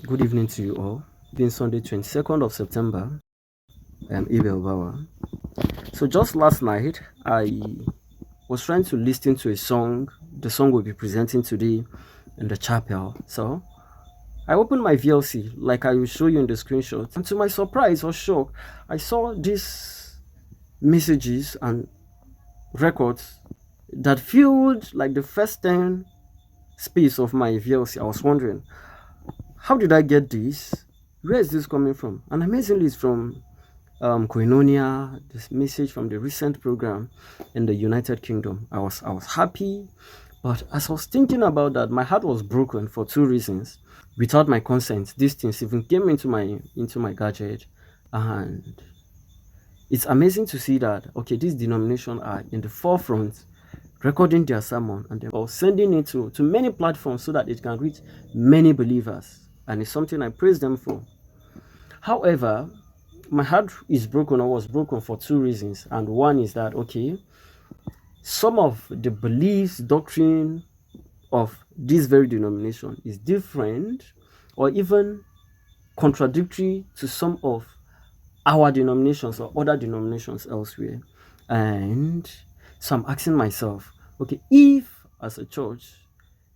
Good evening to you all. Being Sunday, 22nd of September, I am Abel Bauer. So just last night, I was trying to listen to a song. The song we'll be presenting today in the chapel. So I opened my VLC, like I will show you in the screenshot. And to my surprise or shock, I saw these messages and records that filled like the first 10 space of my VLC. I was wondering, how did I get this? Where is this coming from? And amazingly, it's from Koinonia, this message from the recent program in the United Kingdom. I was happy, but as I was thinking about that, my heart was broken for two reasons. Without my consent, these things even came into my gadget, and it's amazing to see that these denominations are in the forefront recording their sermon and or sending it to many platforms so that it can reach many believers, and it's something I praise them for. However, my heart is broken or was broken for two reasons, and one is that some of the beliefs, doctrine of this very denomination is different or even contradictory to some of our denominations or other denominations elsewhere. And so I'm asking myself, if as a church,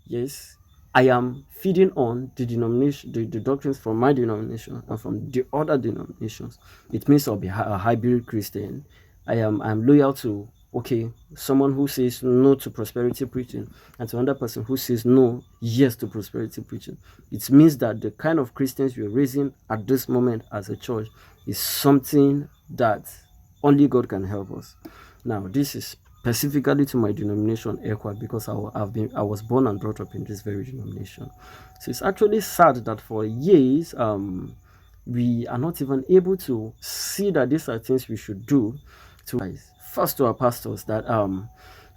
yes, I am feeding on the denomination, the doctrines from my denomination and from the other denominations, it means I'll be a hybrid Christian. I'm loyal to someone who says no to prosperity preaching and to another person who says yes to prosperity preaching. It means that the kind of Christians we're raising at this moment as a church is something that only God can help us. Now, this is specifically to my denomination, ECWA, because I was born and brought up in this very denomination. So it's actually sad that for years we are not even able to see that these are things we should do to our pastors, that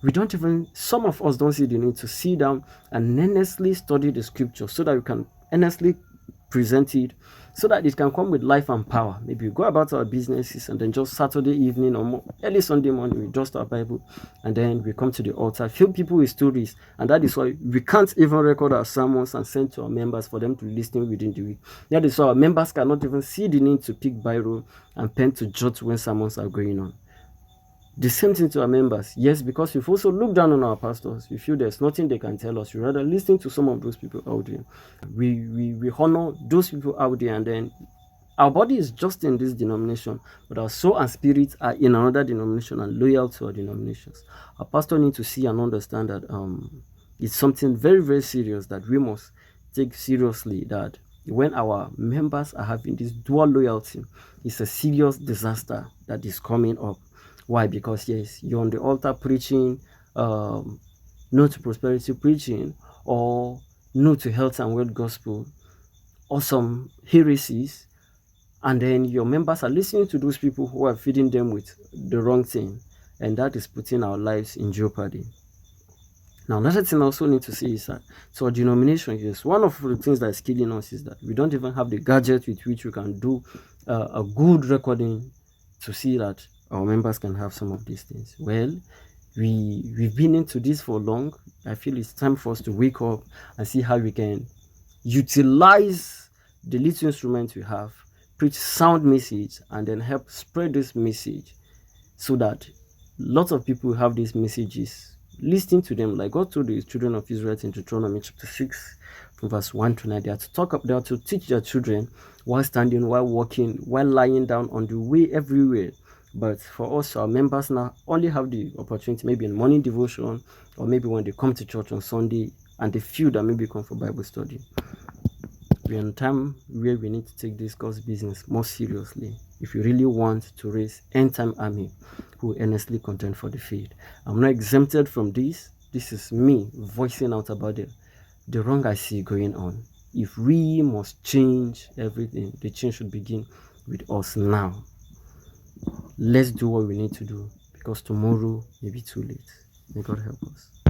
we don't even, some of us don't see the need to sit down and earnestly study the scripture so that we can earnestly present it, so that it can come with life and power. Maybe we go about our businesses and then just Saturday evening or early Sunday morning, we just our Bible and then we come to the altar, fill people with stories, and that is why we can't even record our sermons and send to our members for them to listen within the week. That is why our members cannot even see the need to pick biro and pen to jot when sermons are going on. The same thing to our members. Yes, because we've also looked down on our pastors. We feel there's nothing they can tell us. We rather listen to some of those people out there. We honor those people out there, and then our body is just in this denomination, but our soul and spirit are in another denomination and loyal to our denominations. Our pastor needs to see and understand that it's something very, very serious that we must take seriously, that when our members are having this dual loyalty, it's a serious disaster that is coming up. Why? Because yes, you're on the altar preaching no to prosperity preaching, or no to health and wealth gospel, or some heresies, and then your members are listening to those people who are feeding them with the wrong thing, and that is putting our lives in jeopardy. Now, another thing I also need to say is that to our denomination, yes, one of the things that is killing us is that we don't even have the gadget with which we can do a good recording to see that our members can have some of these things. Well, we've been into this for long. I feel it's time for us to wake up and see how we can utilize the little instruments we have, preach sound message, and then help spread this message so that lots of people have these messages, listening to them, like God told the children of Israel in Deuteronomy chapter 6 from verse 1 to 9. They are to teach their children while standing, while walking, while lying down, on the way, everywhere. But for us, our members now only have the opportunity, maybe in morning devotion, or maybe when they come to church on Sunday and they feel that maybe come for Bible study. We're in a time where we need to take this God's business more seriously if you really want to raise end-time army who earnestly contend for the faith. I'm not exempted from this. This is me voicing out about the wrong I see going on. If we must change everything, the change should begin with us now. Let's do what we need to do, because tomorrow may be too late. May God help us.